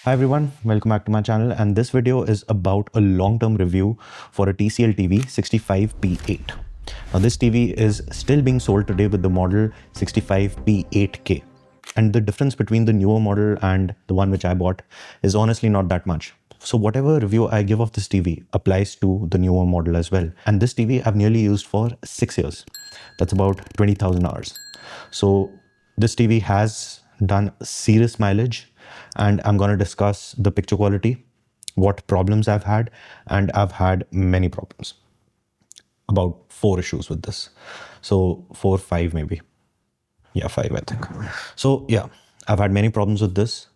Hi everyone, welcome back to my channel, and this video is about a long-term review for a TCL TV 65P8. Now this TV is still being sold today with the model 65P8K, and the difference between the newer model and the one which I bought is honestly not that much. So whatever review I give of this TV applies to the newer model as well. And this TV I've nearly used for 6 years. That's about 20,000 hours. So this TV has done serious mileage, and I'm going to discuss the picture quality, what problems I've had, and I've had many problems. About 4 issues with this. So 4, 5 maybe. Yeah, 5 I think. So yeah, I've had many problems with this,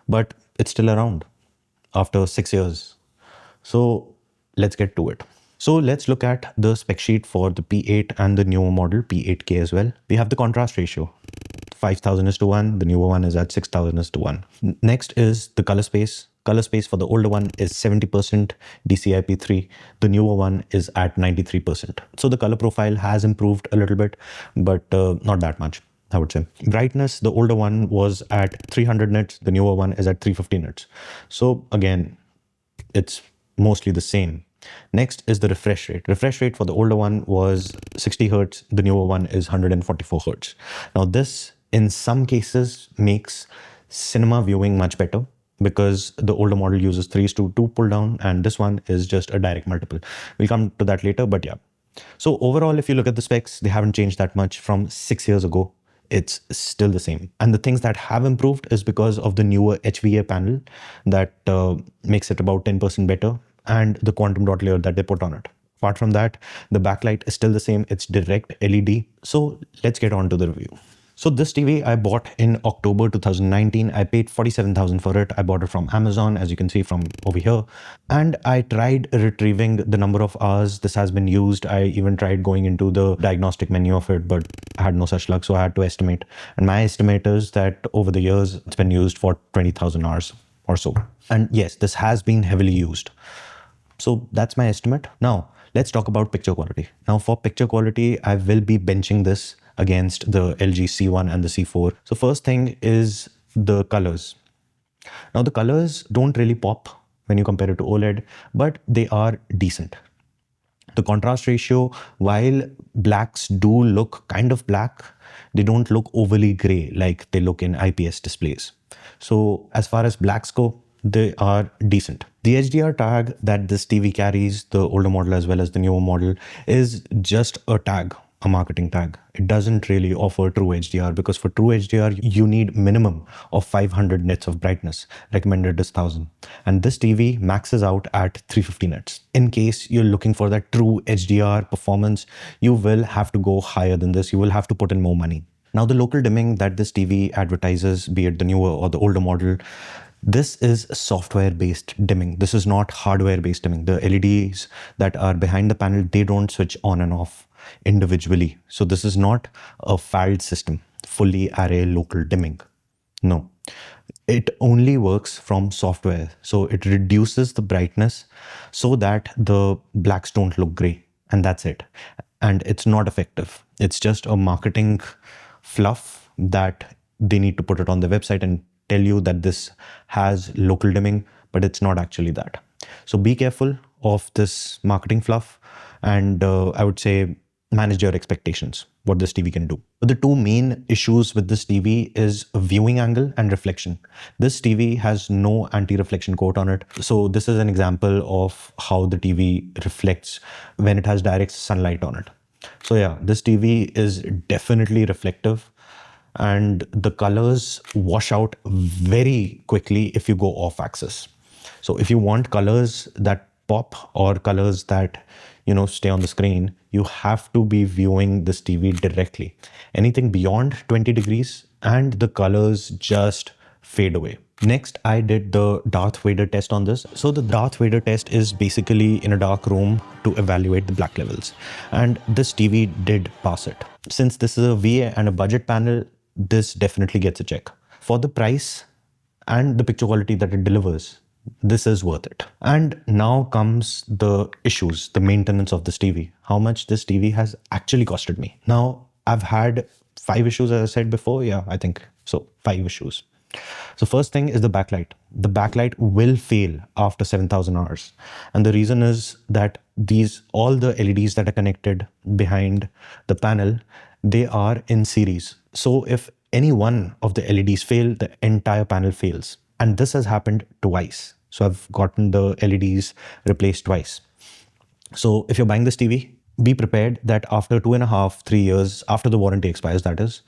but it's still around after 6 years. So let's get to it. So let's look at the spec sheet for the P8 and the newer model P8K as well. We have the contrast ratio. 5000:1, the newer one is at 6000:1. Next is the color space. Color space for the older one is 70% DCI-P3. The newer one is at 93%. So the color profile has improved a little bit, but not that much, I would say. Brightness, the older one was at 300 nits. The newer one is at 350 nits. So again, it's mostly the same. Next is the refresh rate. Refresh rate for the older one was 60 hertz. The newer one is 144 hertz. Now this, in some cases, makes cinema viewing much better because the older model uses 3:2 pull down, and this one is just a direct multiple. We'll come to that later, but yeah. So overall, if you look at the specs, they haven't changed that much from 6 years ago. It's still the same. And the things that have improved is because of the newer HVA panel that makes it about 10% better, and the quantum dot layer that they put on it. Apart from that, the backlight is still the same. It's direct LED. So let's get on to the review. So this TV I bought in October 2019. I paid 47,000 for it. I bought it from Amazon, as you can see from over here. And I tried retrieving the number of hours this has been used. I even tried going into the diagnostic menu of it, but I had no such luck. So I had to estimate. And my estimate is that over the years, it's been used for 20,000 hours or so. And yes, this has been heavily used. So that's my estimate. Now, let's talk about picture quality. Now, for picture quality, I will be benching this against the LG C1 and the C4. So first thing is the colors. Now, the colors don't really pop when you compare it to OLED, but they are decent. The contrast ratio, while blacks do look kind of black, they don't look overly gray like they look in IPS displays. So as far as blacks go, they are decent. The HDR tag that this TV carries, the older model as well as the newer model, is just a tag, a marketing tag. It doesn't really offer true HDR, because for true HDR, you need minimum of 500 nits of brightness. Recommended is 1000. And this TV maxes out at 350 nits. In case you're looking for that true HDR performance, you will have to go higher than this. You will have to put in more money. Now, the local dimming that this TV advertises, be it the newer or the older model, this is software-based dimming. This is not hardware-based dimming. The LEDs that are behind the panel, they don't switch on and off individually. So this is not a FALD system, fully array local dimming. No, it only works from software. So it reduces the brightness so that the blacks don't look gray, and that's it. And it's not effective. It's just a marketing fluff that they need to put it on their website and tell you that this has local dimming, but it's not actually that. So be careful of this marketing fluff, and I would say manage your expectations, what this TV can do. But the two main issues with this TV is viewing angle and reflection. This TV has no anti-reflection coat on it. So this is an example of how the TV reflects when it has direct sunlight on it. So yeah, this TV is definitely reflective, and the colors wash out very quickly if you go off axis. So if you want colors that pop or colors that, stay on the screen, you have to be viewing this TV directly. Anything beyond 20 degrees and the colors just fade away. Next, I did the Darth Vader test on this. So the Darth Vader test is basically in a dark room to evaluate the black levels. And this TV did pass it. Since this is a VA and a budget panel, this definitely gets a check. For the price and the picture quality that it delivers, this is worth it. And now comes the issues, the maintenance of this TV, how much this TV has actually costed me. Now, I've had 5 issues, as I said before. Yeah, I think so, 5 issues. So first thing is the backlight. The backlight will fail after 7,000 hours. And the reason is that all the LEDs that are connected behind the panel, they are in series. So if any one of the LEDs fail, the entire panel fails. And this has happened twice. So I've gotten the LEDs replaced twice. So if you're buying this TV, be prepared that after 2.5, 3 years, after the warranty expires, that is,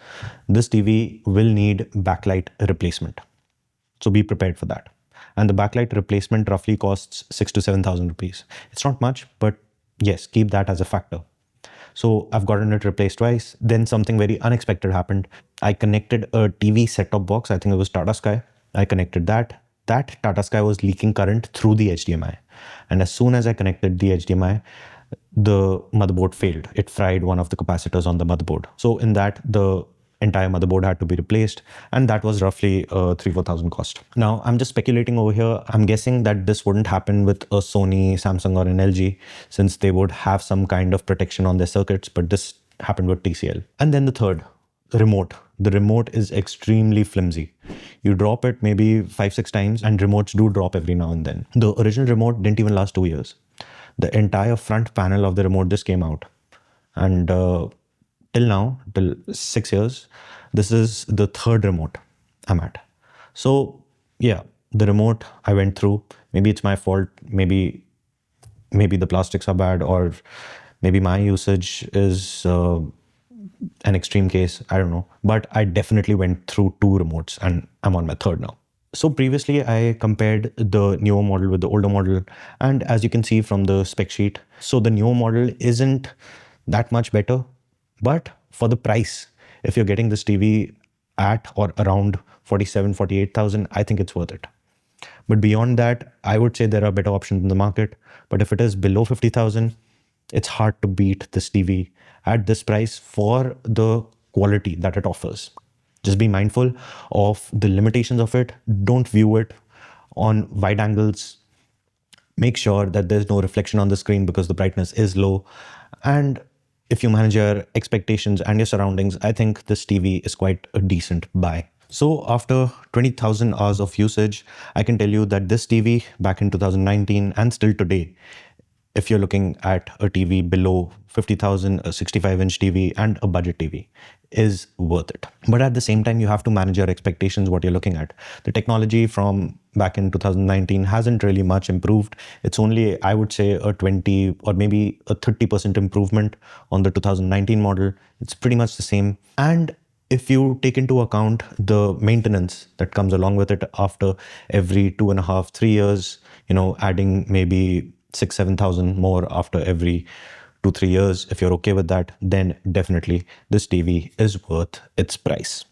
this TV will need backlight replacement. So be prepared for that. And the backlight replacement roughly costs 6 to 7,000 rupees. It's not much, but yes, keep that as a factor. So I've gotten it replaced twice. Then something very unexpected happened. I connected a TV set-top box. I think it was Tata Sky. I connected that. That Tata Sky was leaking current through the HDMI. And as soon as I connected the HDMI, the motherboard failed. It fried one of the capacitors on the motherboard. So in that, the entire motherboard had to be replaced, and that was roughly 3,000-4,000 cost. Now I'm just speculating over here. I'm guessing that this wouldn't happen with a Sony, Samsung, or an LG, since they would have some kind of protection on their circuits, but this happened with TCL. And then the third, the remote. The remote is extremely flimsy. You drop it maybe 5-6 times, and remotes do drop every now and then. The original remote didn't even last 2 years. The entire front panel of the remote just came out, and till now, till 6 years, this is the third remote I'm at. So yeah, the remote I went through, maybe it's my fault, maybe the plastics are bad, or maybe my usage is an extreme case, I don't know. But I definitely went through 2 remotes, and I'm on my third now. So previously I compared the newer model with the older model, and as you can see from the spec sheet, so the newer model isn't that much better, but for the price, if you're getting this TV at or around 47, 48,000, I think it's worth it. But beyond that, I would say there are better options in the market. But if it is below 50,000, it's hard to beat this TV at this price for the quality that it offers. Just be mindful of the limitations of it. Don't view it on wide angles. Make sure that there's no reflection on the screen because the brightness is low. And if you manage your expectations and your surroundings, I think this TV is quite a decent buy. So after 20,000 hours of usage, I can tell you that this TV back in 2019 and still today, if you're looking at a TV below 50,000, a 65-inch TV and a budget TV, is worth it. But at the same time, you have to manage your expectations, what you're looking at. The technology from back in 2019 hasn't really much improved. It's only, I would say, a 20 or maybe a 30% improvement on the 2019 model. It's pretty much the same. And if you take into account the maintenance that comes along with it after every 2.5, 3 years, adding maybe 6,000-7,000 more after every 2-3 years, if you're okay with that, then definitely this TV is worth its price.